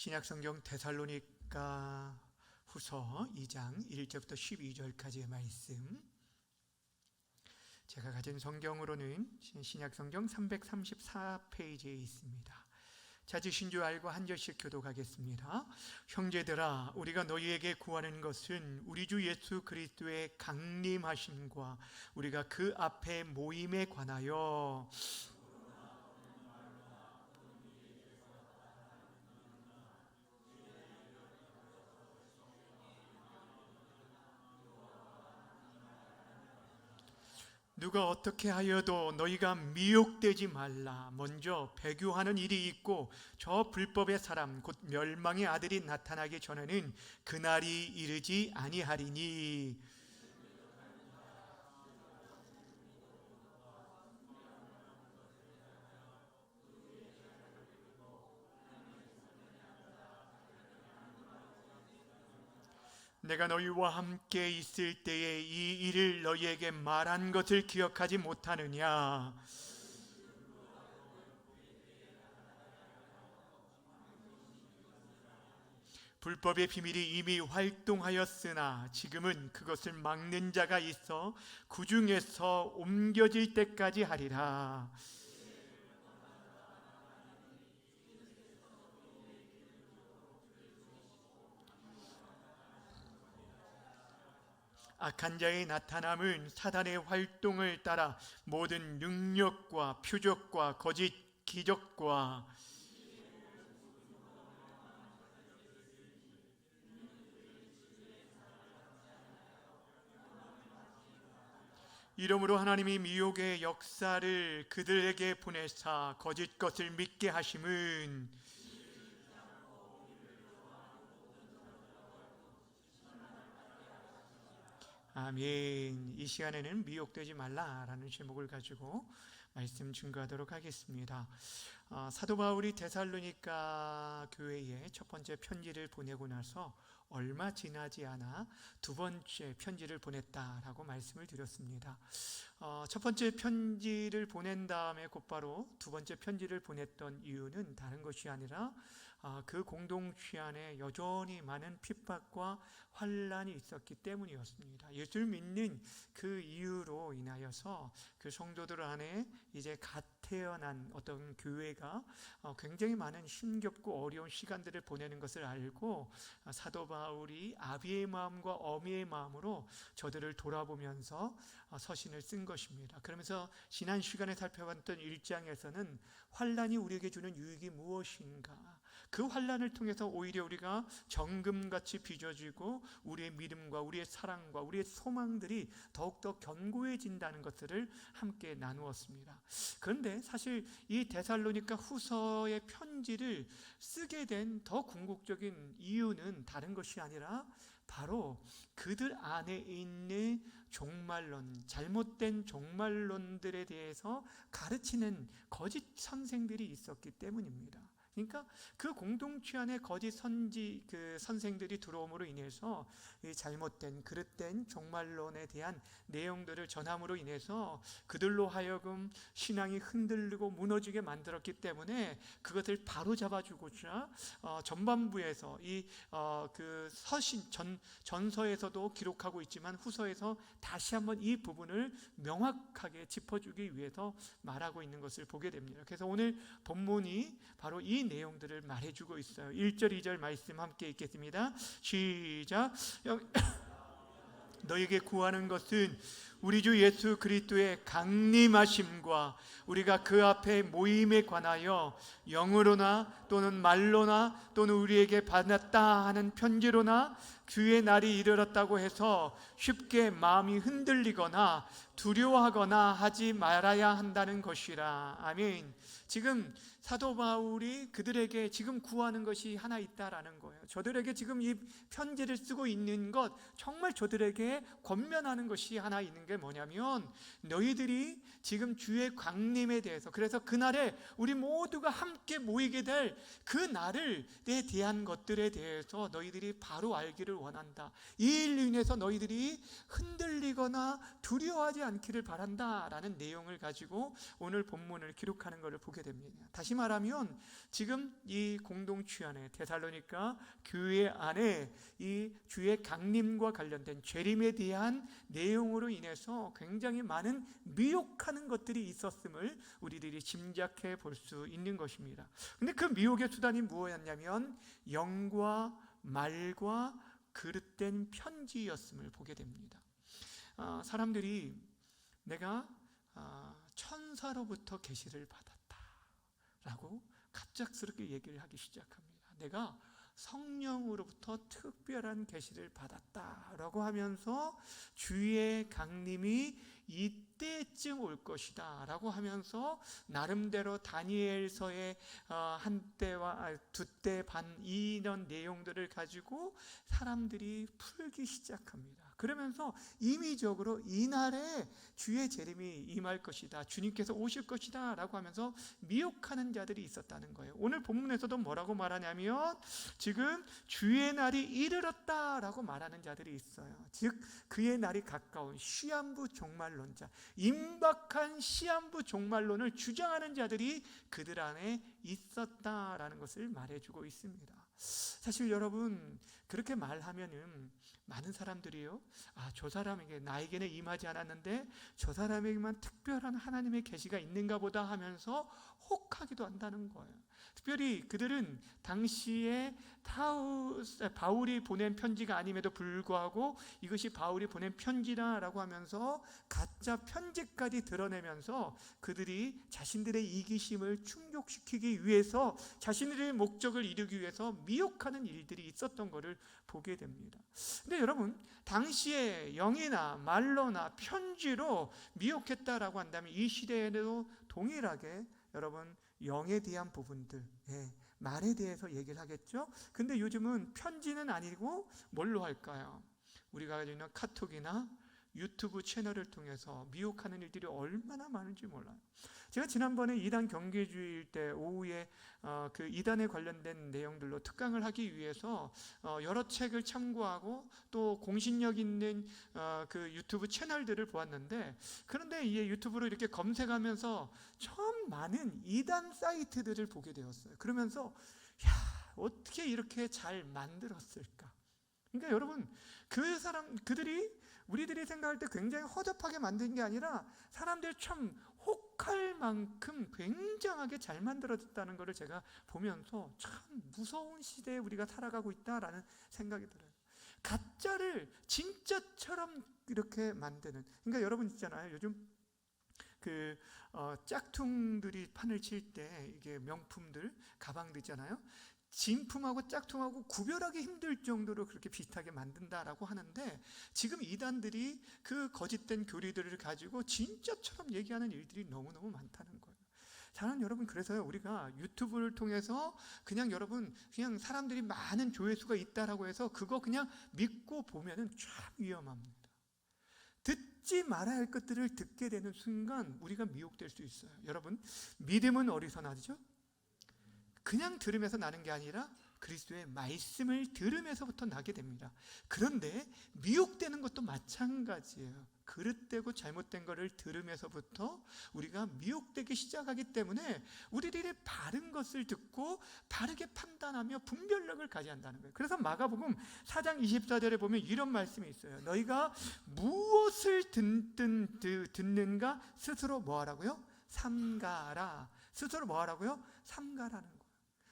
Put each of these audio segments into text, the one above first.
신약성경 데살로니가 후서 2장 1절부터 12절까지의 말씀, 제가 가진 성경으로는 신약성경 334페이지에 있습니다. 찾으신 줄 알고 한 절씩 교독하겠습니다. 형제들아, 우리가 너희에게 구하는 것은 우리 주 예수 그리스도의 강림하심과 우리가 그 앞에 모임에 관하여 누가 어떻게 하여도 너희가 미혹되지 말라. 먼저 배교하는 일이 있고 저 불법의 사람 곧 멸망의 아들이 나타나기 전에는 그날이 이르지 아니하리니 내가 너희와 함께 있을 때에 이 일을 너희에게 말한 것을 기억하지 못하느냐. 불법의 비밀이 이미 활동하였으나 지금은 그것을 막는 자가 있어 구중에서 옮겨질 때까지 하리라. 악한 자의 나타남은 사단의 활동을 따라 모든 능력과 표적과 거짓 기적과 이러므로 하나님이 미혹의 역사를 그들에게 보내사 거짓 것을 믿게 하심은 아멘. 이 시간에는 미혹되지 말라라는 제목을 가지고 말씀 증거하도록 하겠습니다. 사도 바울이 데살로니가 교회에 첫 번째 편지를 보내고 나서 얼마 지나지 않아 두 번째 편지를 보냈다라고 말씀을 드렸습니다. 첫 번째 편지를 보낸 다음에 곧바로 두 번째 편지를 보냈던 이유는 다른 것이 아니라 그 공동체 안에 여전히 많은 핍박과 환란이 있었기 때문이었습니다. 예수를 믿는 그 이유로 인하여서 그 성도들 안에 이제 갓 태어난 어떤 교회가 굉장히 많은 힘겹고 어려운 시간들을 보내는 것을 알고 사도 바울이 아비의 마음과 어미의 마음으로 저들을 돌아보면서 서신을 쓴 것입니다. 그러면서 지난 시간에 살펴봤던 1장에서는 환란이 우리에게 주는 유익이 무엇인가, 그 환란을 통해서 오히려 우리가 정금같이 빚어지고 우리의 믿음과 우리의 사랑과 우리의 소망들이 더욱더 견고해진다는 것들을 함께 나누었습니다. 그런데 사실 이 데살로니가 후서의 편지를 쓰게 된 더 궁극적인 이유는 다른 것이 아니라 바로 그들 안에 있는 종말론, 잘못된 종말론들에 대해서 가르치는 거짓 선생들이 있었기 때문입니다. 그러니까 그 공동체 안에 거짓 선생들이 들어옴으로 인해서 잘못된 그릇된 종말론에 대한 내용들을 전함으로 인해서 그들로 하여금 신앙이 흔들리고 무너지게 만들었기 때문에 그것을 바로 잡아주고자 전반부에서 그 서신 전서에서도 기록하고 있지만 후서에서 다시 한번 이 부분을 명확하게 짚어주기 위해서 말하고 있는 것을 보게 됩니다. 그래서 오늘 본문이 바로 이 내용들을 말해주고 있어요. 1절 2절 말씀 함께 읽겠습니다. 시작. 너에게 구하는 것은 우리 주 예수 그리스도의 강림하심과 우리가 그 앞에 모임에 관하여 영으로나 또는 말로나 또는 우리에게 받았다 하는 편지로나 그의 날이 이르렀다고 해서 쉽게 마음이 흔들리거나 두려워하거나 하지 말아야 한다는 것이라. 아멘. 지금 사도 바울이 그들에게 지금 구하는 것이 하나 있다라는 거예요. 저들에게 지금 이 편지를 쓰고 있는 것, 정말 저들에게 권면하는 것이 하나 있는 게 게 뭐냐면 너희들이 지금 주의 강림에 대해서, 그래서 그날에 우리 모두가 함께 모이게 될 그 날에 대한 것들에 대해서 너희들이 바로 알기를 원한다. 이 일로 인해서 너희들이 흔들리거나 두려워하지 않기를 바란다 라는 내용을 가지고 오늘 본문을 기록하는 것을 보게 됩니다. 다시 말하면 지금 이 공동체 안에, 데살로니가 교회 안에 이 주의 강림과 관련된 재림에 대한 내용으로 인해서 굉장히 많은 미혹하는 것들이 있었음을 우리들이 짐작해 볼 수 있는 것입니다. 근데 그 미혹의 수단이 무엇이었냐면 영과 말과 그릇된 편지였음을 보게 됩니다. 사람들이 내가 천사로부터 계시를 받았다 라고 갑작스럽게 얘기를 하기 시작합니다. 내가 성령으로부터 특별한 계시를 받았다라고 하면서 주의 강림이 이때쯤 올 것이다 라고 하면서 나름대로 다니엘서의 한 때와 두 때 반 이런 내용들을 가지고 사람들이 풀기 시작합니다. 그러면서 임의적으로 이날에 주의 재림이 임할 것이다, 주님께서 오실 것이다 라고 하면서 미혹하는 자들이 있었다는 거예요. 오늘 본문에서도 뭐라고 말하냐면 지금 주의 날이 이르렀다 라고 말하는 자들이 있어요. 즉 그의 날이 가까운 시한부 종말론자, 임박한 시한부 종말론을 주장하는 자들이 그들 안에 있었다라는 것을 말해주고 있습니다. 사실 여러분, 그렇게 말하면은 많은 사람들이요, 저 사람에게, 나에게는 임하지 않았는데 저 사람에게만 특별한 하나님의 계시가 있는가 보다 하면서 혹하기도 한다는 거예요. 특별히 그들은 당시에 바울이 보낸 편지가 아님에도 불구하고 이것이 바울이 보낸 편지다라고 하면서 가짜 편지까지 드러내면서 그들이 자신들의 이기심을 충족시키기 위해서, 자신들의 목적을 이루기 위해서 미혹하는 일들이 있었던 것을 보게 됩니다. 근데 여러분, 당시에 영이나 말로나 편지로 미혹했다라고 한다면 이 시대에도 동일하게 여러분 영에 대한 부분들, 말에 대해서 얘기를 하겠죠. 근데 요즘은 편지는 아니고 뭘로 할까요? 우리가 가지고 있는 카톡이나 유튜브 채널을 통해서 미혹하는 일들이 얼마나 많은지 몰라요. 제가 지난번에 이단 경계주일 때 오후에 그 이단에 관련된 내용들로 특강을 하기 위해서 여러 책을 참고하고 또 공신력 있는 그 유튜브 채널들을 보았는데, 그런데 이 유튜브로 이렇게 검색하면서 참 많은 이단 사이트들을 보게 되었어요. 그러면서 어떻게 이렇게 잘 만들었을까? 그러니까 여러분, 그들이 우리들이 생각할 때 굉장히 허접하게 만든 게 아니라 사람들이 참 혹할 만큼 굉장하게 잘 만들어졌다는 것을 제가 보면서 참 무서운 시대에 우리가 살아가고 있다라는 생각이 들어요. 가짜를 진짜처럼 이렇게 만드는, 그러니까 여러분 있잖아요, 요즘 그 짝퉁들이 판을 칠 때 이게 명품들, 가방들 있잖아요, 진품하고 짝퉁하고 구별하기 힘들 정도로 그렇게 비슷하게 만든다라고 하는데, 지금 이단들이 그 거짓된 교리들을 가지고 진짜처럼 얘기하는 일들이 너무너무 많다는 거예요. 사랑하는 여러분, 그래서요, 우리가 유튜브를 통해서 그냥 그냥 사람들이 많은 조회수가 있다라고 해서 그거 그냥 믿고 보면은 참 위험합니다. 듣지 말아야 할 것들을 듣게 되는 순간 우리가 미혹될 수 있어요. 여러분, 믿음은 어디서 나죠? 그냥 들으면서 나는 게 아니라 그리스도의 말씀을 들으면서부터 나게 됩니다. 그런데 미혹되는 것도 마찬가지예요. 그릇되고 잘못된 것을 들으면서부터 우리가 미혹되기 시작하기 때문에 우리들이 바른 것을 듣고 바르게 판단하며 분별력을 가져야 한다는 거예요. 그래서 마가복음 4장 24절에 보면 이런 말씀이 있어요. 너희가 무엇을 듣는가 스스로 뭐하라고요? 삼가라. 스스로 뭐하라고요? 삼가라는 거예요.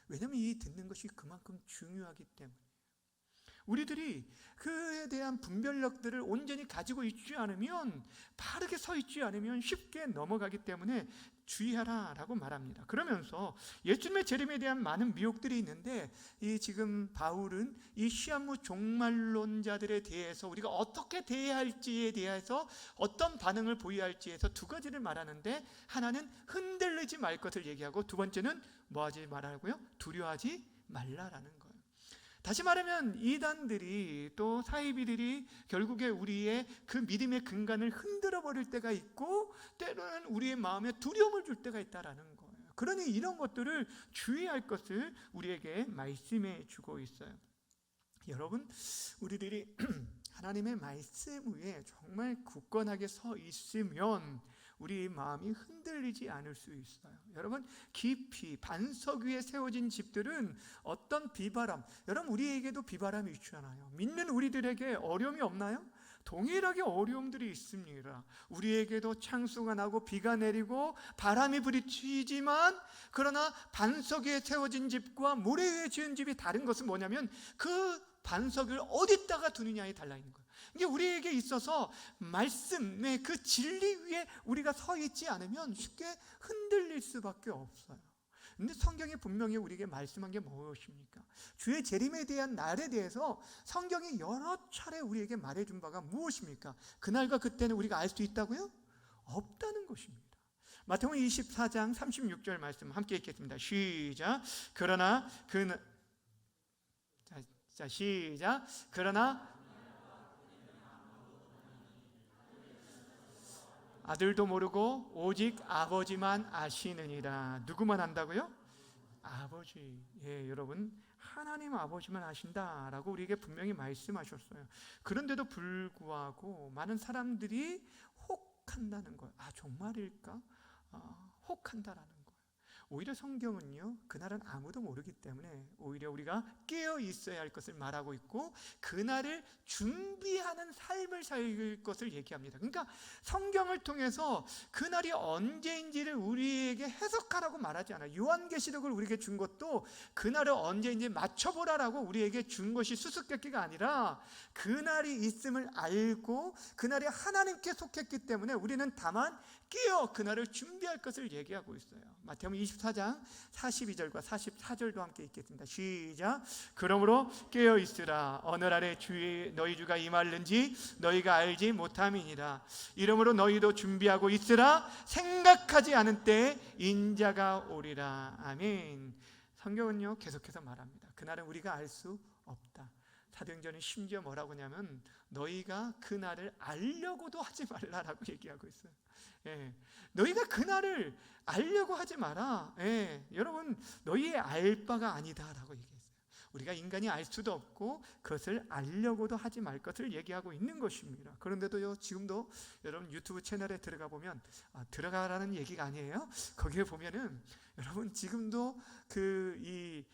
왜냐하면 이 듣는 것이 그만큼 중요하기 때문에 우리들이 그에 대한 분별력들을 온전히 가지고 있지 않으면, 바르게 서 있지 않으면 쉽게 넘어가기 때문에 주의하라라고 말합니다. 그러면서 예수님의 재림에 대한 많은 미혹들이 있는데, 이 지금 바울은 이 시한부 종말론자들에 대해서 우리가 어떻게 대해야 할지에 대해서, 어떤 반응을 보여야 할지에서 두 가지를 말하는데, 하나는 흔들리지 말 것을 얘기하고 두 번째는 뭐하지 말라고요? 두려워하지 말라라는 거예요. 다시 말하면 이단들이 또 사이비들이 결국에 우리의 그 믿음의 근간을 흔들어 버릴 때가 있고, 때로는 우리의 마음에 두려움을 줄 때가 있다라는 거예요. 그러니 이런 것들을 주의할 것을 우리에게 말씀해 주고 있어요. 여러분, 우리들이 하나님의 말씀 위에 정말 굳건하게 서 있으면 우리 마음이 흔들리지 않을 수 있어요. 여러분, 깊이 반석 위에 세워진 집들은 어떤 비바람, 여러분 우리에게도 비바람이 있잖아요. 믿는 우리들에게 어려움이 없나요? 동일하게 어려움들이 있습니다. 우리에게도 창수가 나고 비가 내리고 바람이 부딪히지만, 그러나 반석 위에 세워진 집과 모래 위에 지은 집이 다른 것은 뭐냐면 그 반석을 어디다가 두느냐에 달라있는 거예요. 이게 우리에게 있어서 말씀의 그 진리 위에 우리가 서 있지 않으면 쉽게 흔들릴 수밖에 없어요. 근데 성경이 분명히 우리에게 말씀한 게 무엇입니까? 주의 재림에 대한 날에 대해서 성경이 여러 차례 우리에게 말해준 바가 무엇입니까? 그날과 그때는 우리가 알 수 있다고요? 없다는 것입니다. 마태복음 24장 36절 말씀 함께 읽겠습니다. 시작. 그러나 시작. 그러나 아들도 모르고 오직 아버지만 아시느니라. 누구만 안다고요? 아버지. 예, 여러분, 하나님 아버지만 아신다라고 우리에게 분명히 말씀하셨어요. 그런데도 불구하고 많은 사람들이 혹한다는 거예요. 아, 정말일까? 혹한다라는 거예요. 오히려 성경은요, 그날은 아무도 모르기 때문에 오히려 우리가 깨어 있어야 할 것을 말하고 있고, 그날을 준비하는 삶을 살 것을 얘기합니다. 그러니까 성경을 통해서 그날이 언제인지를 우리에게 해석하라고 말하지 않아요. 요한계시록을 우리에게 준 것도 그날을 언제인지 맞춰보라라고 우리에게 준 것이 수수께끼가 아니라, 그날이 있음을 알고 그날이 하나님께 속했기 때문에 우리는 다만 깨어 그날을 준비할 것을 얘기하고 있어요. 마태복음 24장 42절과 44절도 함께 읽겠습니다. 시작. 그러므로 깨어 있으라. 어느 날에 너희 주가 임하는지 너희가 알지 못함이니라. 이러므로 너희도 준비하고 있으라. 생각하지 않은 때에 인자가 오리라. 아멘. 성경은요 계속해서 말합니다. 그날은 우리가 알 수 없다. 사도행전은 심지어 뭐라고 하냐면 너희가 그날을 알려고도 하지 말라라고 얘기하고 있어요. 예, 너희가 그날을 알려고 하지 마라. 예, 여러분, 너희의 알 바가 아니다라고 얘기했어요. 우리가 인간이 알 수도 없고 그것을 알려고도 하지 말 것을 얘기하고 있는 것입니다. 그런데도요, 지금도 여러분 유튜브 채널에 들어가 보면, 들어가라는 얘기가 아니에요. 거기에 보면은 여러분 지금도 주의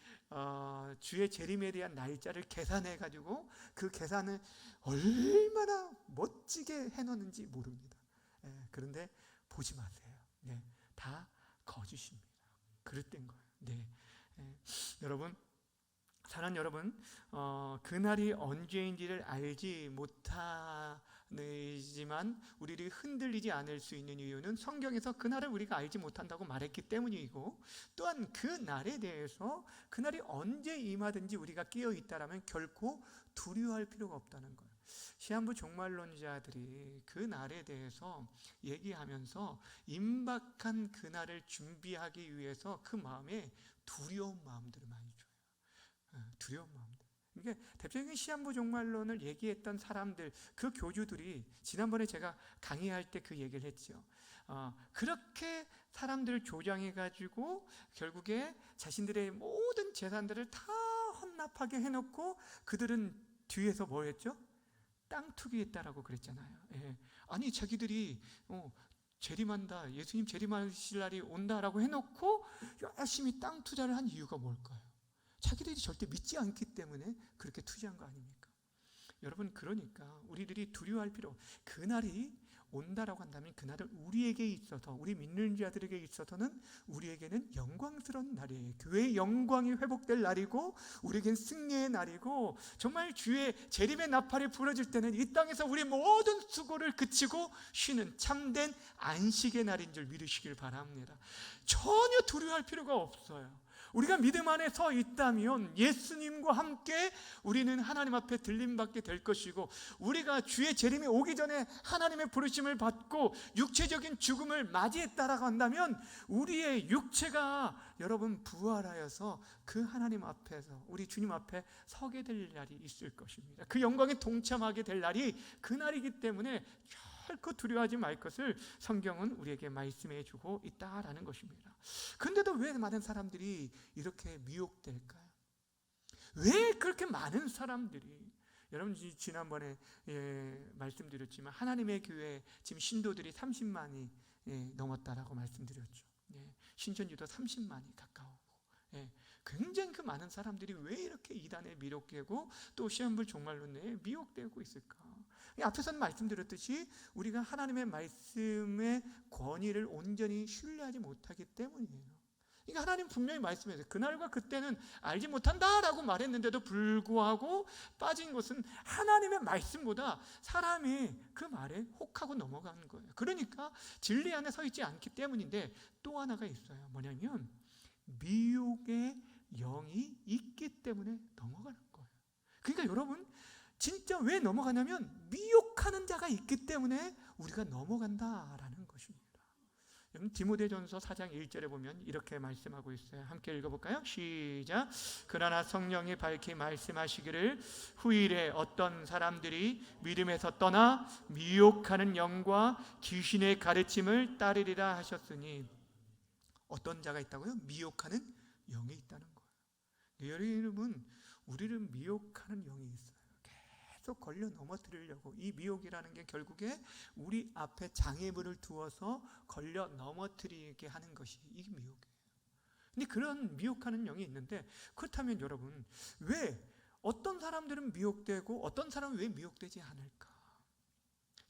재림에 대한 날짜를 계산해 가지고 그 계산을 얼마나 멋지게 해놓는지 모릅니다. 그런데 보지 마세요. 네, 다 거짓입니다. 그릇된 거예요. 네, 여러분, 사랑하는 여러분, 그날이 언제인지를 알지 못하지만 우리를 흔들리지 않을 수 있는 이유는 성경에서 그날을 우리가 알지 못한다고 말했기 때문이고, 또한 그 날에 대해서 그날이 언제 임하든지 우리가 깨어 있다라면 결코 두려워할 필요가 없다는 거예요. 시한부 종말론자들이 그 날에 대해서 얘기하면서 임박한 그날을 준비하기 위해서 그 마음에 두려운 마음들을 많이 줘요. 두려운 마음들. 그러니까 대표적인 시한부 종말론을 얘기했던 사람들, 그 교주들이 지난번에 제가 강의할 때 그 얘기를 했죠. 그렇게 사람들을 조장해가지고 결국에 자신들의 모든 재산들을 다 헌납하게 해놓고 그들은 뒤에서 뭐 했죠? 땅 투기했다라고 그랬잖아요. 예. 아니 자기들이 재림한다, 예수님 재림하실 날이 온다라고 해놓고 열심히 땅 투자를 한 이유가 뭘까요? 자기들이 절대 믿지 않기 때문에 그렇게 투자한 거 아닙니까? 여러분, 그러니까 우리들이 두려워할 필요, 그날이 온다라고 한다면 그날은 우리에게 있어서, 우리 믿는 자들에게 있어서는 우리에게는 영광스러운 날이에요. 교회의 영광이 회복될 날이고 우리에겐 승리의 날이고, 정말 주의 재림의 나팔이 부러질 때는 이 땅에서 우리 모든 수고를 그치고 쉬는 참된 안식의 날인 줄 믿으시길 바랍니다. 전혀 두려워할 필요가 없어요. 우리가 믿음 안에 서 있다면 예수님과 함께 우리는 하나님 앞에 들림받게 될 것이고, 우리가 주의 재림이 오기 전에 하나님의 부르심을 받고 육체적인 죽음을 맞이했다라고 한다면 우리의 육체가 여러분 부활하여서 그 하나님 앞에서 우리 주님 앞에 서게 될 날이 있을 것입니다. 그 영광에 동참하게 될 날이 그날이기 때문에 결코 두려워하지 말 것을 성경은 우리에게 말씀해 주고 있다라는 것입니다. 그런데도 왜 많은 사람들이 이렇게 미혹될까요? 왜 그렇게 많은 사람들이, 여러분 지난번에 말씀드렸지만 하나님의 교회 지금 신도들이 30만이 넘었다라고 말씀드렸죠. 신천지도 30만이 가까우고, 굉장히 그 많은 사람들이 왜 이렇게 이단에 미혹되고 또 시한부 종말론에 미혹되고 있을까? 앞에서는 말씀드렸듯이 우리가 하나님의 말씀의 권위를 온전히 신뢰하지 못하기 때문이에요. 그러니까 하나님 분명히 말씀해서 그날과 그때는 알지 못한다라고 말했는데도 불구하고 빠진 것은 하나님의 말씀보다 사람이 그 말에 혹하고 넘어가는 거예요. 그러니까 진리 안에 서 있지 않기 때문인데, 또 하나가 있어요. 뭐냐면 미혹의 영이 있기 때문에 넘어가는 거예요. 그러니까 여러분 진짜 왜 넘어가냐면 미혹하는 자가 있기 때문에 우리가 넘어간다라는 것입니다. 여러분 디모데전서 4장 1절에 보면 이렇게 말씀하고 있어요. 함께 읽어볼까요? 시작. 그러나 성령이 밝히 말씀하시기를 후일에 어떤 사람들이 믿음에서 떠나 미혹하는 영과 귀신의 가르침을 따르리라 하셨으니, 어떤 자가 있다고요? 미혹하는 영이 있다는 거예요. 여러분 우리를 미혹하는 영이 있어요. 계속 걸려 넘어뜨리려고. 이 미혹이라는 게 결국에 우리 앞에 장애물을 두어서 걸려 넘어뜨리게 하는 것이 이게 미혹이에요. 근데 그런 미혹하는 영이 있는데, 그렇다면 여러분 왜 어떤 사람들은 미혹되고 어떤 사람은 왜 미혹되지 않을까?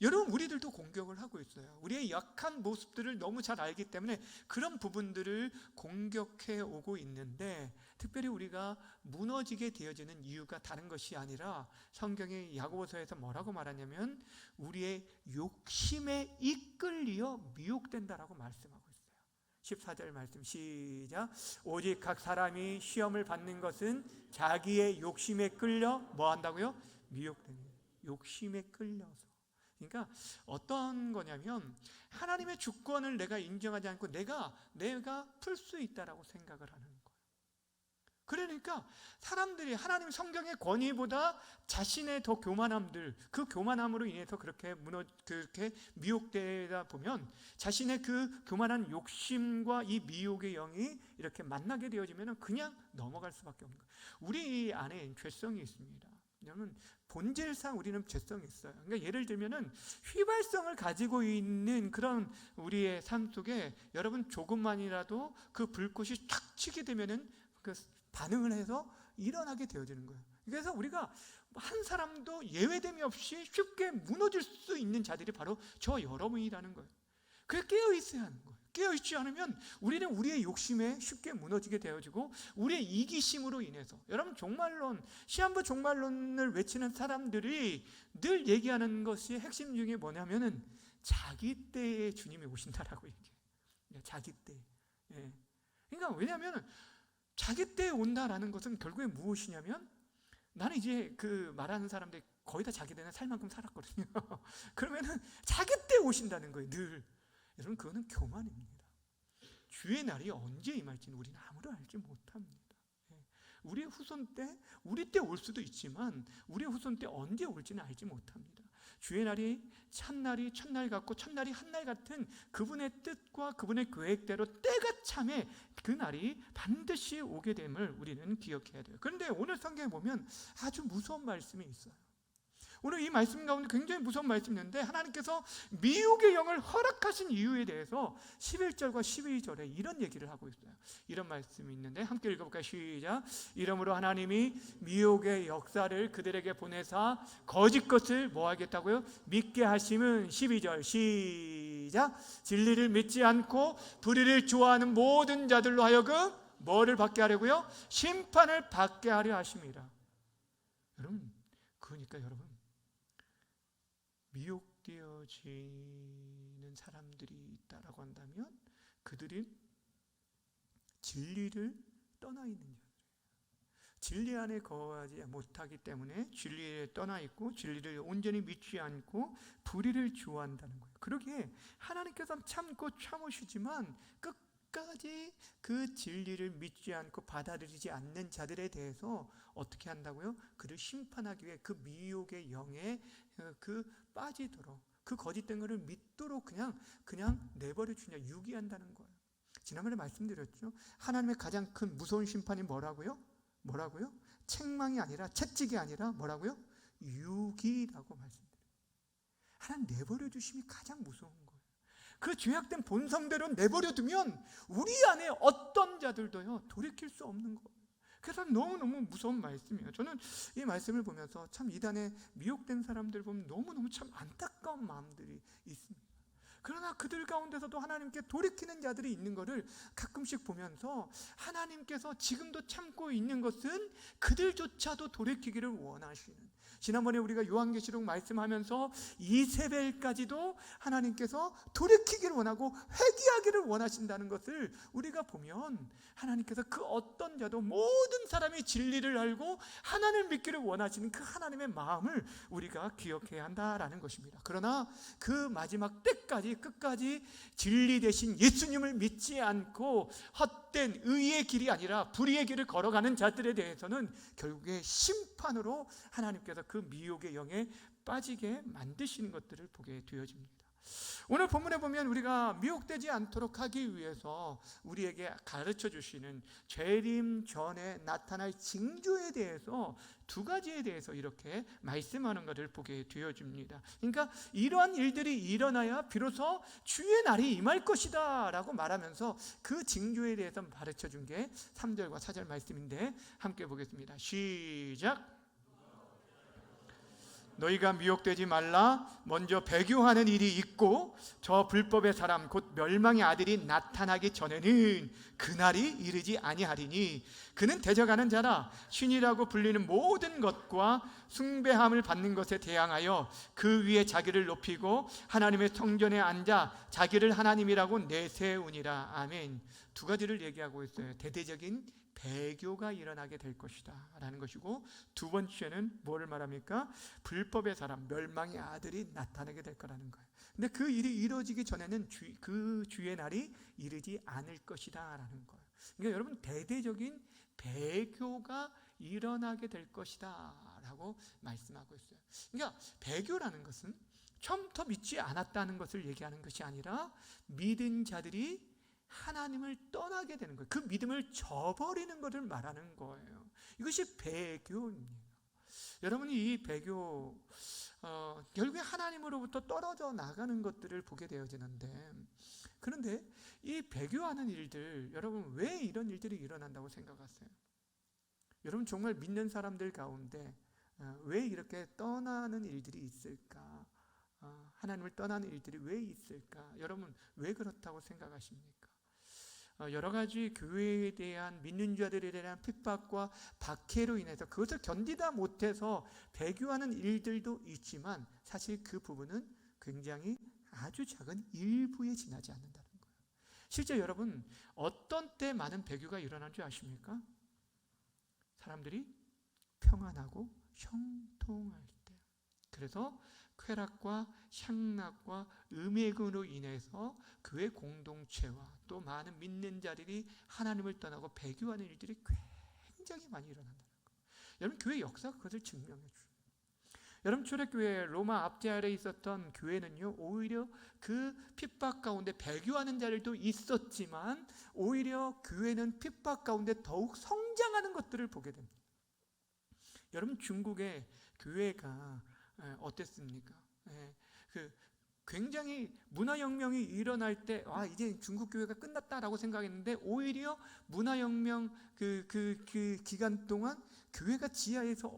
여러분 우리들도 공격을 하고 있어요. 우리의 약한 모습들을 너무 잘 알기 때문에 그런 부분들을 공격해 오고 있는데, 특별히 우리가 무너지게 되어지는 이유가 다른 것이 아니라 성경의 야고보서에서 뭐라고 말하냐면 우리의 욕심에 이끌려 미혹된다라고 말씀하고 있어요. 14절 말씀 시작. 오직 각 사람이 시험을 받는 것은 자기의 욕심에 끌려 뭐 한다고요? 미혹됩니다. 욕심에 끌려서. 그러니까 어떤 거냐면 하나님의 주권을 내가 인정하지 않고 내가 풀 수 있다라고 생각을 하는 거예요. 그러니까 사람들이 하나님 성경의 권위보다 자신의 더 교만함들, 그 교만함으로 인해서 그렇게 미혹되다 보면 자신의 그 교만한 욕심과 이 미혹의 영이 이렇게 만나게 되어지면 그냥 넘어갈 수밖에 없는 거예요. 우리 안에 죄성이 있습니다. 여러분 본질상 우리는 죄성이 있어요. 그러니까 예를 들면은 휘발성을 가지고 있는 그런 우리의 삶 속에 여러분 조금만이라도 그 불꽃이 탁 치게 되면은 그 반응을 해서 일어나게 되어지는 거예요. 그래서 우리가 한 사람도 예외됨이 없이 쉽게 무너질 수 있는 자들이 바로 저 여러분이라는 거예요. 그게 깨어 있어야 하는 거예요. 깨어 있지 않으면 우리는 우리의 욕심에 쉽게 무너지게 되어지고 우리의 이기심으로 인해서, 여러분 종말론, 시한부 종말론을 외치는 사람들이 늘 얘기하는 것이 핵심 중에 뭐냐면은 자기 때에 주님이 오신다라고 얘기해요. 자기 때. 그러니까 왜냐하면 자기 때에 온다라는 것은 결국에 무엇이냐면, 나는 이제 그 말하는 사람들 거의 다 자기 때는 살 만큼 살았거든요. 그러면은 자기 때 오신다는 거예요, 늘. 여러분 그거는 교만입니다. 주의 날이 언제 임할지는 우리는 아무도 알지 못합니다. 우리의 후손 때, 우리 때 올 수도 있지만 우리의 후손 때 언제 올지는 알지 못합니다. 주의 날이 첫날이 첫날 같고 첫날이 한날 같은 그분의 뜻과 그분의 계획대로 때가 참에 그 날이 반드시 오게 됨을 우리는 기억해야 돼요. 그런데 오늘 성경에 보면 아주 무서운 말씀이 있어요. 오늘 이 말씀 가운데 굉장히 무서운 말씀이 있는데, 하나님께서 미혹의 영을 허락하신 이유에 대해서 11절과 12절에 이런 얘기를 하고 있어요. 이런 말씀이 있는데 함께 읽어볼까요? 시작. 이러므로 하나님이 미혹의 역사를 그들에게 보내사 거짓 것을 뭐 하겠다고요? 믿게 하심은 12절 시작. 진리를 믿지 않고 불의를 좋아하는 모든 자들로 하여금 뭐를 받게 하려고요? 심판을 받게 하려 하심이라. 여러분 그러니까 여러분 미혹되어지는 사람들이 있다라고 한다면 그들이 진리를 떠나 있는 자들. 진리 안에 거하지 못하기 때문에 진리에 떠나 있고 진리를 온전히 믿지 않고 불의를 좋아한다는 거예요. 그러기에 하나님께서 참고 참으시지만 끝까지 그 진리를 믿지 않고 받아들이지 않는 자들에 대해서 어떻게 한다고요? 그를 심판하기 위해 그 미혹의 영에 빠지도록, 그 거짓된 것을 믿도록 그냥 내버려 주냐, 유기한다는 거예요. 지난번에 말씀드렸죠. 하나님의 가장 큰 무서운 심판이 뭐라고요? 책망이 아니라, 채찍이 아니라 뭐라고요? 유기라고 말씀드려요. 하나님 내버려 두심이 가장 무서운 거예요. 그 죄악된 본성대로 내버려 두면 우리 안에 어떤 자들도요 돌이킬 수 없는 거예요. 그래서 너무너무 무서운 말씀이에요. 저는 이 말씀을 보면서 참 이단에 미혹된 사람들 보면 너무너무 참 안타까운 마음들이 있습니다. 그러나 그들 가운데서도 하나님께 돌이키는 자들이 있는 것을 가끔씩 보면서 하나님께서 지금도 참고 있는 것은 그들조차도 돌이키기를 원하시는, 지난번에 우리가 요한계시록 말씀하면서 이세벨까지도 하나님께서 돌이키기를 원하고 회개하기를 원하신다는 것을 우리가 보면 하나님께서 그 어떤 자도 모든 사람이 진리를 알고 하나님을 믿기를 원하시는 그 하나님의 마음을 우리가 기억해야 한다라는 것입니다. 그러나 그 마지막 때까지 끝까지 진리 대신 예수님을 믿지 않고 헛된 의의 길이 아니라 불의의 길을 걸어가는 자들에 대해서는 결국에 심판으로 하나님께서 그 미혹의 영에 빠지게 만드시는 것들을 보게 되어집니다. 오늘 본문에 보면 우리가 미혹되지 않도록 하기 위해서 우리에게 가르쳐 주시는 재림 전에 나타날 징조에 대해서 두 가지에 대해서 이렇게 말씀하는 것을 보게 되어집니다. 그러니까 이러한 일들이 일어나야 비로소 주의 날이 임할 것이다 라고 말하면서 그 징조에 대해서 가르쳐 준 게 3절과 4절 말씀인데 함께 보겠습니다. 시작. 너희가 미혹되지 말라. 먼저 배교하는 일이 있고 저 불법의 사람 곧 멸망의 아들이 나타나기 전에는 그날이 이르지 아니하리니 그는 대적하는 자라. 신이라고 불리는 모든 것과 숭배함을 받는 것에 대항하여 그 위에 자기를 높이고 하나님의 성전에 앉아 자기를 하나님이라고 내세우니라. 아멘. 두 가지를 얘기하고 있어요. 대대적인 배교가 일어나게 될 것이다 라는 것이고, 두 번째는 뭐를 말합니까? 불법의 사람, 멸망의 아들이 나타나게 될 거라는 거예요. 근데 그 일이 이루어지기 전에는 그 주의 날이 이르지 않을 것이다 라는 거예요. 그러니까 여러분, 대대적인 배교가 일어나게 될 것이다 라고 말씀하고 있어요. 그러니까 배교라는 것은 처음부터 믿지 않았다는 것을 얘기하는 것이 아니라 믿은 자들이 하나님을 떠나게 되는 거예요. 그 믿음을 저버리는 것을 말하는 거예요. 이것이 배교입니다. 여러분이 이 배교 결국에 하나님으로부터 떨어져 나가는 것들을 보게 되어지는데, 그런데 이 배교하는 일들, 여러분 왜 이런 일들이 일어난다고 생각하세요? 여러분 정말 믿는 사람들 가운데 왜 이렇게 떠나는 일들이 있을까? 하나님을 떠나는 일들이 왜 있을까? 여러분 왜 그렇다고 생각하십니까? 여러 가지 교회에 대한, 믿는 자들에 대한 핍박과 박해로 인해서 그것을 견디다 못해서 배교하는 일들도 있지만 사실 그 부분은 굉장히 아주 작은 일부에 지나지 않는다는 거예요. 실제 여러분 어떤 때 많은 배교가 일어난 줄 아십니까? 사람들이 평안하고 형통할 때. 그래서 쾌락과 향락과 음행으로 인해서 교회 공동체와 또 많은 믿는 자들이 하나님을 떠나고 배교하는 일들이 굉장히 많이 일어난다는 거예요. 여러분 교회 역사가 그것을 증명해 주죠. 여러분 초대교회 로마 압제 아래에 있었던 교회는요, 오히려 그 핍박 가운데 배교하는 자들도 있었지만 오히려 교회는 핍박 가운데 더욱 성장하는 것들을 보게 됩니다. 여러분 중국의 교회가 어땠습니까? 굉장히 문화혁명이 일어날 때 이제 중국 교회가 끝났다라고 생각했는데 오히려 문화혁명 그 기간 동안 교회가 지하에서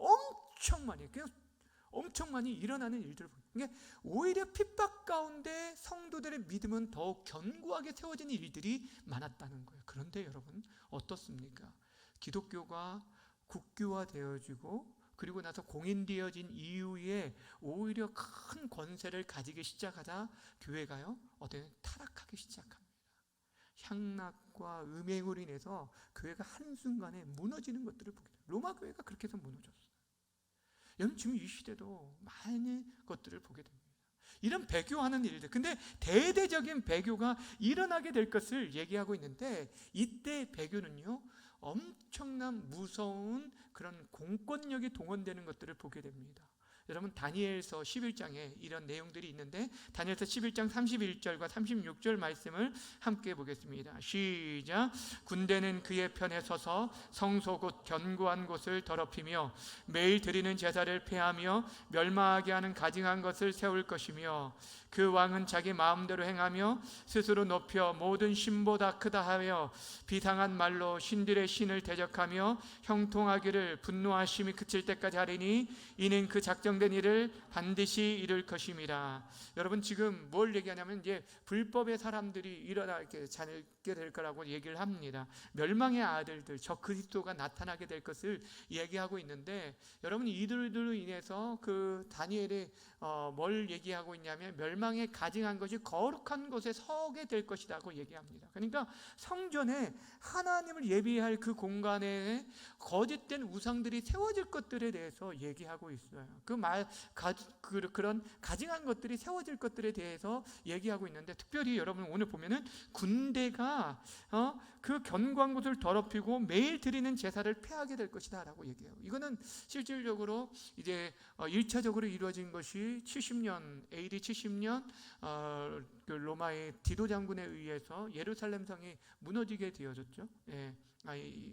엄청 많이 일어나는 일들을 보여요. 그러니까 오히려 핍박 가운데 성도들의 믿음은 더욱 견고하게 세워지는 일들이 많았다는 거예요. 그런데 여러분 어떻습니까? 기독교가 국교화되어지고 그리고 나서 공인되어진 이후에 오히려 큰 권세를 가지기 시작하자 교회가요, 타락하기 시작합니다. 향락과 음행으로 인해서 교회가 한순간에 무너지는 것들을 보게 돼요. 로마 교회가 그렇게 해서 무너졌어요. 여러분 지금 이 시대도 많은 것들을 보게 됩니다. 이런 배교하는 일들, 근데 대대적인 배교가 일어나게 될 것을 얘기하고 있는데, 이때 배교는요 엄청난 무서운 그런 공권력이 동원되는 것들을 보게 됩니다. 여러분 다니엘서 11장에 이런 내용들이 있는데, 다니엘서 11장 31절과 36절 말씀을 함께 보겠습니다. 시작. 군대는 그의 편에 서서 성소 곧 견고한 곳을 더럽히며 매일 드리는 제사를 폐하며 멸망하게 하는 가증한 것을 세울 것이며, 그 왕은 자기 마음대로 행하며 스스로 높여 모든 신보다 크다 하여 비상한 말로 신들의 신을 대적하며 형통하기를 분노하심이 그칠 때까지 하리니 이는 그 작정된 일을 반드시 이룰 것임이라. 여러분 지금 뭘 얘기하냐면 이제 불법의 사람들이 일어나게 자게 될 거라고 얘기를 합니다. 멸망의 아들들, 저 그리스도가 나타나게 될 것을 얘기하고 있는데, 여러분 이들로 인해서 그 다니엘이 뭘 얘기하고 있냐면 멸망에 가증한 것이 거룩한 곳에 서게 될 것이라고 얘기합니다. 그러니까 성전에 하나님을 예비할 그 공간에 거짓된 우상들이 세워질 것들에 대해서 얘기하고 있어요. 그런 가증한 것들이 세워질 것들에 대해서 얘기하고 있는데, 특별히 여러분 오늘 보면은 군대가 그 견고한 곳을 더럽히고 매일 드리는 제사를 폐하게 될 것이다 라고 얘기해요. 이거는 실질적으로 이제 1차적으로 이루어진 것이 70년 AD 70년 그 로마의 디도 장군에 의해서 예루살렘 성이 무너지게 되어졌죠. 예.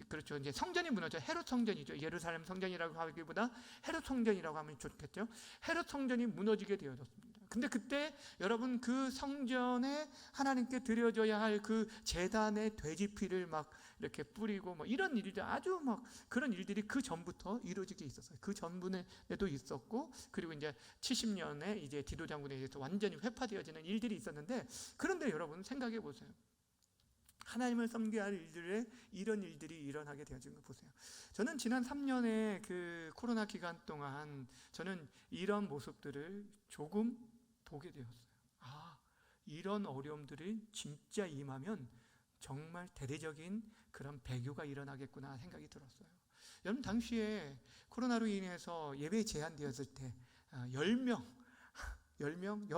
그렇죠. 이제 성전이 무너져. 헤롯 성전이죠. 예루살렘 성전이라고 하기보다 헤롯 성전이라고 하면 좋겠죠. 헤롯 성전이 무너지게 되어졌습니다. 근데 그때 여러분 그 성전에 하나님께 드려져야 할 그 제단의 돼지피를 막 이렇게 뿌리고 뭐 이런 일들, 아주 막 그런 일들이 그 전부터 이루어지게 있었어요. 그 전분에도 있었고, 그리고 이제 70년에 이제 디도 장군에 의해서 완전히 회파되어지는 일들이 있었는데, 그런데 여러분 생각해 보세요. 하나님을 섬겨야 할 일들에 이런 일들이 일어나게 되어진 거 보세요. 저는 지난 3년의 그 코로나 기간 동안 저는 이런 모습들을 조금 보게 되었어요. 이런 어려움들이 진짜 임하면 정말 대대적인 그런 배교가 일어나겠구나 생각이 들었어요. 여러분 당시에 코로나로 인해서 예배 제한되었을 때 10명, 19명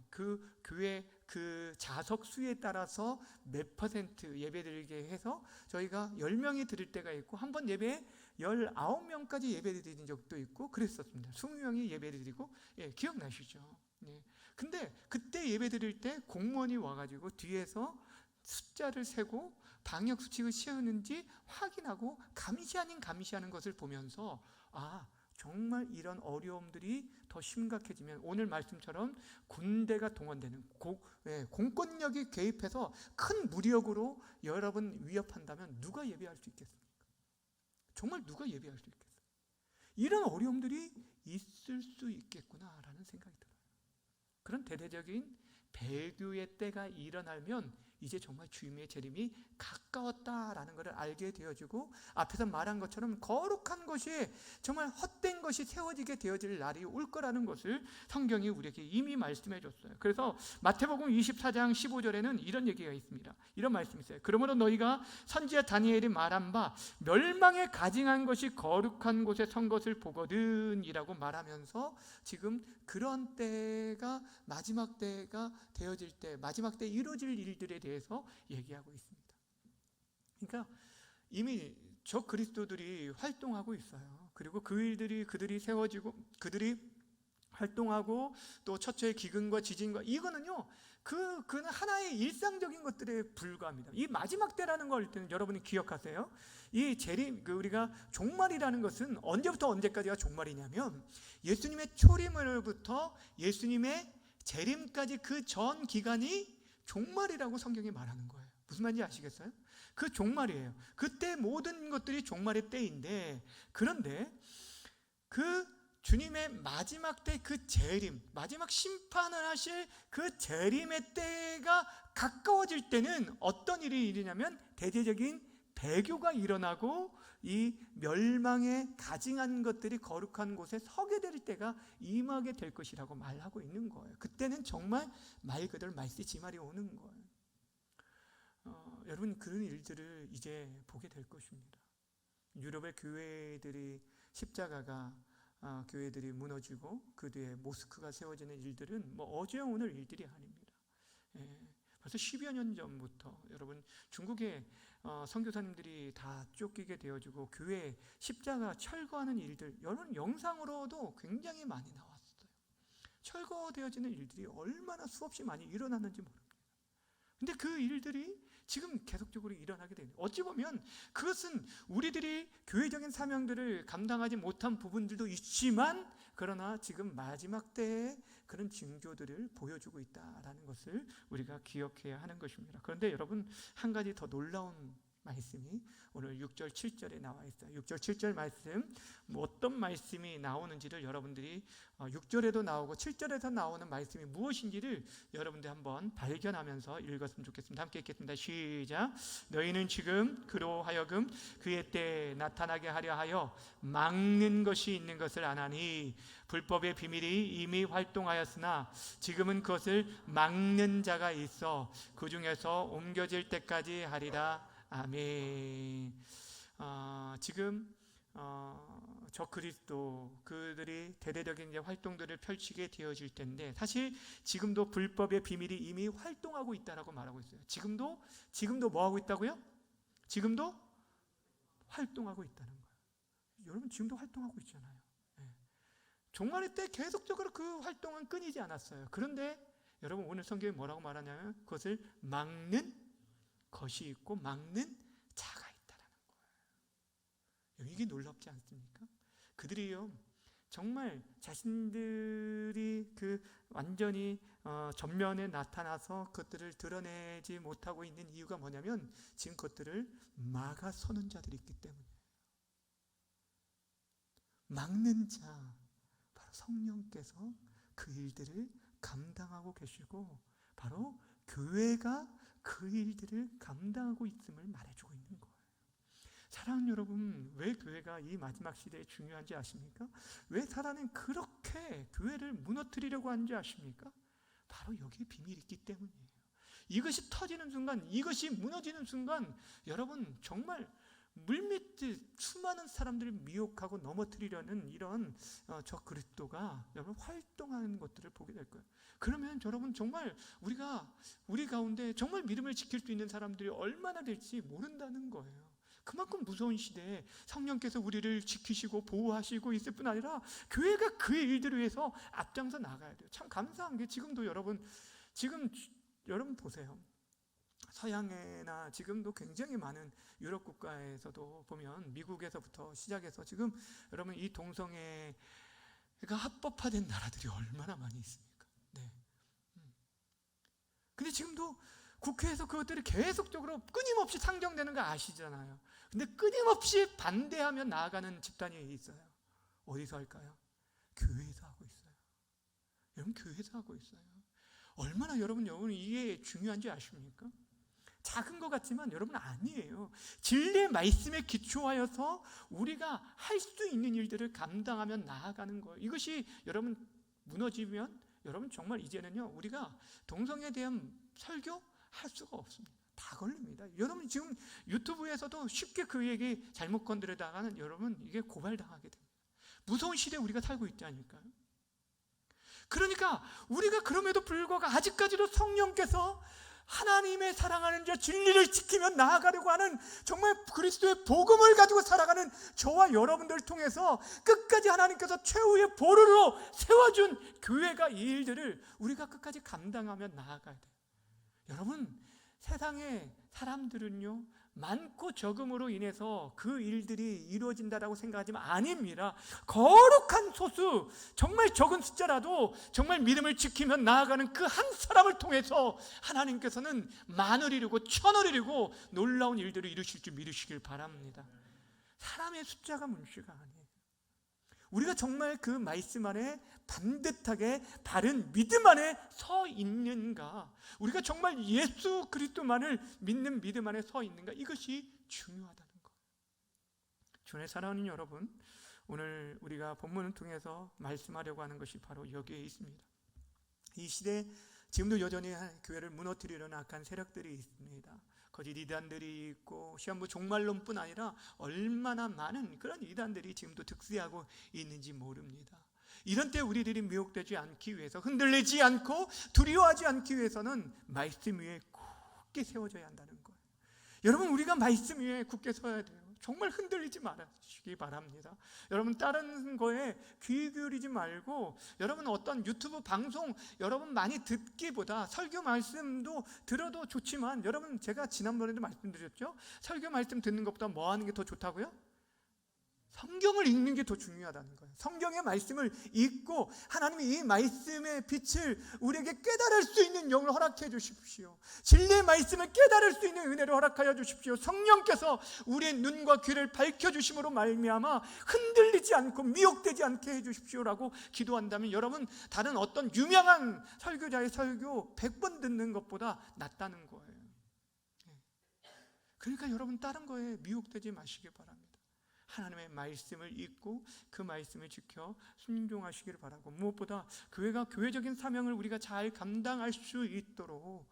그 교회 그 자석 수에 따라서 몇 퍼센트 예배 드리게 해서 저희가 10명이 드릴 때가 있고, 한 번 예배에 19명까지 예배 드린 적도 있고 그랬었습니다. 20명이 예배 드리고, 기억나시죠? 근데 그때 예배 드릴 때 공무원이 와가지고 뒤에서 숫자를 세고 방역 수칙을 세우는지 확인하고 감시 아닌 감시하는 것을 보면서 정말 이런 어려움들이 더 심각해지면 오늘 말씀처럼 군대가 동원되는 공권력이 개입해서 큰 무력으로 여러분 위협한다면 누가 예배할 수 있겠습니까? 정말 누가 예배할 수 있겠어요? 이런 어려움들이 있을 수 있겠구나라는 생각이 들어요. 그런 대대적인 배교의 때가 일어나면 이제 정말 주님의 재림이 가까웠다라는 것을 알게 되어지고, 앞에서 말한 것처럼 거룩한 것이 정말 헛된 것이 세워지게 되어질 날이 올 거라는 것을 성경이 우리에게 이미 말씀해 줬어요. 그래서 마태복음 24장 15절에는 이런 얘기가 있습니다. 이런 말씀이 있어요. 그러므로 너희가 선지자 다니엘이 말한 바 멸망에 가증한 것이 거룩한 곳에 선 것을 보거든 이라고 말하면서 지금 그런 때가 마지막 때가 되어질 때, 마지막 때 이루어질 일들에 대해서 얘기하고 있습니다. 그러니까 이미 저 그리스도들이 활동하고 있어요. 그리고 그 일들이 그들이 세워지고 그들이 활동하고 또 처처의 기근과 지진과, 이거는요 그는 하나의 일상적인 것들에 불과합니다. 이 마지막 때라는 걸 여러분이 기억하세요. 이 재림, 우리가 종말이라는 것은 언제부터 언제까지가 종말이냐면 예수님의 초림으로부터 예수님의 재림까지 그 전 기간이 종말이라고 성경이 말하는 거예요. 무슨 말인지 아시겠어요? 그 종말이에요. 그때 모든 것들이 종말의 때인데, 그런데 그 주님의 마지막 때 그 재림, 마지막 심판을 하실 그 재림의 때가 가까워질 때는 어떤 일이 일어나냐면 대대적인 배교가 일어나고 이 멸망에 가증한 것들이 거룩한 곳에 서게 될 때가 임하게 될 것이라고 말하고 있는 거예요. 그때는 정말 말 그대로 말세지말이 오는 거예요. 여러분 그런 일들을 이제 보게 될 것입니다. 유럽의 교회들이 십자가가 교회들이 무너지고 그 뒤에 모스크가 세워지는 일들은 뭐 어제 오늘 일들이 아닙니다. 벌써 10여 년 전부터 여러분 중국의 선교사님들이 다 쫓기게 되어지고 교회 십자가 철거하는 일들, 여러분 영상으로도 굉장히 많이 나왔어요. 철거되어지는 일들이 얼마나 수없이 많이 일어났는지 모릅니다. 근데 그 일들이 지금 계속적으로 일어나게 됩니다. 어찌 보면 그것은 우리들이 교회적인 사명들을 감당하지 못한 부분들도 있지만, 그러나 지금 마지막 때에 그런 징조들을 보여주고 있다라는 것을 우리가 기억해야 하는 것입니다. 그런데 여러분, 한 가지 더 놀라운 말씀이 오늘 6절 7절에 나와 있어요. 6절 7절 말씀, 어떤 말씀이 나오는지를 여러분들이 6절에도 나오고 7절에서 나오는 말씀이 무엇인지를 여러분들이 한번 발견하면서 읽었으면 좋겠습니다. 함께 읽겠습니다. 시작. 너희는 지금 그로 하여금 그의 때에 나타나게 하려 하여 막는 것이 있는 것을 아나니, 불법의 비밀이 이미 활동하였으나 지금은 그것을 막는 자가 있어 그 중에서 옮겨질 때까지 하리라. 아멘. 지금 저 그리스도 그들이 대대적인 이제 활동들을 펼치게 되어질 텐데, 사실 지금도 불법의 비밀이 이미 활동하고 있다라고 말하고 있어요. 지금도 뭐 하고 있다고요? 지금도 활동하고 있다는 거예요. 여러분 지금도 활동하고 있잖아요. 종말의 때 계속적으로 그 활동은 끊이지 않았어요. 그런데 여러분 오늘 성경이 뭐라고 말하냐면 그것을 막는 것이 있고 막는 자가 있다라는 거예요. 이게 놀랍지 않습니까? 그들이요 정말 자신들이 그 완전히 전면에 나타나서 그것들을 드러내지 못하고 있는 이유가 뭐냐면 지금 그것들을 막아서는 자들이 있기 때문이에요. 막는 자, 바로 성령께서 그 일들을 감당하고 계시고 바로 교회가 그 일들을 감당하고 있음을 말해주고 있는 거예요. 사랑하는 여러분, 왜 교회가 이 마지막 시대에 중요한지 아십니까? 왜 사단은 그렇게 교회를 무너뜨리려고 하는지 아십니까? 바로 여기에 비밀이 있기 때문이에요. 이것이 터지는 순간, 이것이 무너지는 순간 여러분 정말 물밑에 수많은 사람들을 미혹하고 넘어뜨리려는 이런 저 그리스도가 여러분 활동하는 것들을 보게 될 거예요. 그러면 여러분 정말 우리 가운데 정말 믿음을 지킬 수 있는 사람들이 얼마나 될지 모른다는 거예요. 그만큼 무서운 시대에 성령께서 우리를 지키시고 보호하시고 있을 뿐 아니라 교회가 그의 일들을 위해서 앞장서 나가야 돼요. 참 감사한 게 지금도 여러분 보세요. 서양에나 지금도 굉장히 많은 유럽 국가에서도 보면 미국에서부터 시작해서 지금 여러분 이 동성애가 합법화된 나라들이 얼마나 많이 있습니까? 네. 근데 지금도 국회에서 그것들이 계속적으로 끊임없이 상정되는 거 아시잖아요. 근데 끊임없이 반대하며 나아가는 집단이 있어요. 어디서 할까요? 교회에서 하고 있어요. 여러분 교회에서 하고 있어요. 얼마나 여러분 이게 중요한지 아십니까? 작은 것 같지만 여러분 아니에요. 진리의 말씀에 기초하여서 우리가 할 수 있는 일들을 감당하며 나아가는 거예요. 이것이 여러분 무너지면 여러분 정말 이제는요 우리가 동성애에 대한 설교 할 수가 없습니다. 다 걸립니다. 여러분 지금 유튜브에서도 쉽게 그 얘기 잘못 건드리다가는 여러분 이게 고발당하게 됩니다. 무서운 시대에 우리가 살고 있지 않을까요? 그러니까 우리가 그럼에도 불구하고 아직까지도 성령께서 하나님의 사랑하는 자, 진리를 지키며 나아가려고 하는 정말 그리스도의 복음을 가지고 살아가는 저와 여러분들을 통해서 끝까지 하나님께서 최후의 보루로 세워준 교회가 이 일들을 우리가 끝까지 감당하며 나아가야 돼요. 여러분 세상의 사람들은요 많고 적음으로 인해서 그 일들이 이루어진다라고 생각하지만 아닙니다. 거룩한 소수, 정말 적은 숫자라도 정말 믿음을 지키며 나아가는 그 한 사람을 통해서 하나님께서는 만을 이루고 천을 이루고 놀라운 일들을 이루실 줄 믿으시길 바랍니다. 사람의 숫자가 문제가 아니에요. 우리가 정말 그 말씀 안에 반듯하게 바른 믿음 안에 서 있는가, 우리가 정말 예수 그리스도만을 믿는 믿음 안에 서 있는가, 이것이 중요하다는 거예요. 주의 사랑하는 여러분, 오늘 우리가 본문을 통해서 말씀하려고 하는 것이 바로 여기에 있습니다. 이 시대에 지금도 여전히 교회를 무너뜨리려는 악한 세력들이 있습니다. 거짓 이단들이 있고 시한부 종말론뿐 아니라 얼마나 많은 그런 이단들이 지금도 득세하고 있는지 모릅니다. 이런 때 우리들이 미혹되지 않기 위해서, 흔들리지 않고 두려워하지 않기 위해서는 말씀 위에 굳게 세워져야 한다는 거예요. 여러분, 우리가 말씀 위에 굳게 서야 돼요. 정말 흔들리지 마시기 바랍니다. 여러분, 다른 거에 귀 기울이지 말고, 여러분 어떤 유튜브 방송 여러분 많이 듣기보다 설교 말씀도 들어도 좋지만, 여러분 제가 지난번에도 말씀드렸죠? 설교 말씀 듣는 것보다 뭐 하는 게 더 좋다고요? 성경을 읽는 게 더 중요하다는 거예요. 성경의 말씀을 읽고 하나님이 이 말씀의 빛을 우리에게 깨달을 수 있는 영을 허락해 주십시오. 진리의 말씀을 깨달을 수 있는 은혜를 허락하여 주십시오. 성령께서 우리의 눈과 귀를 밝혀주심으로 말미암아 흔들리지 않고 미혹되지 않게 해주십시오라고 기도한다면, 여러분 다른 어떤 유명한 설교자의 설교 100번 듣는 것보다 낫다는 거예요. 그러니까 여러분 다른 거에 미혹되지 마시기 바랍니다. 하나님의 말씀을 읽고 그 말씀을 지켜 순종하시기를 바라고, 무엇보다 교회적인 사명을 우리가 잘 감당할 수 있도록,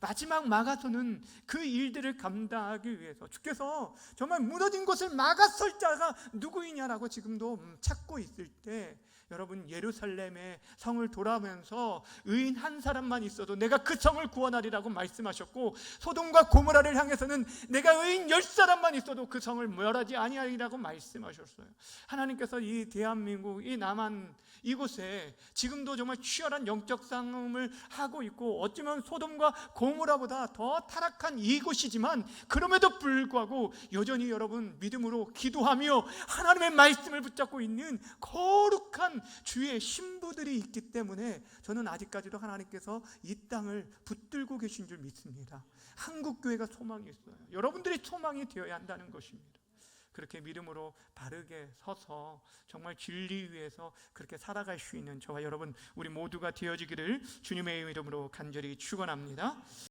마지막 막아서는 그 일들을 감당하기 위해서 주께서 정말 무너진 곳을 막아설 자가 누구이냐라고 지금도 찾고 있을 때, 여러분 예루살렘의 성을 돌아오면서 의인 한 사람만 있어도 내가 그 성을 구원하리라고 말씀하셨고, 소돔과 고모라를 향해서는 내가 의인 10사람만 있어도 그 성을 멸하지 아니하리라고 말씀하셨어요. 하나님께서 이 대한민국, 이 남한 이곳에 지금도 정말 치열한 영적 싸움을 하고 있고, 어쩌면 소돔과 고모라보다 더 타락한 이곳이지만 그럼에도 불구하고 여전히 여러분 믿음으로 기도하며 하나님의 말씀을 붙잡고 있는 거룩한 주의 신부들이 있기 때문에, 저는 아직까지도 하나님께서 이 땅을 붙들고 계신 줄 믿습니다. 한국교회가 소망이 있어요. 여러분들이 소망이 되어야 한다는 것입니다. 그렇게 믿음으로 바르게 서서 정말 진리 위에서 그렇게 살아갈 수 있는 저와 여러분 우리 모두가 되어지기를 주님의 이름으로 간절히 축원합니다.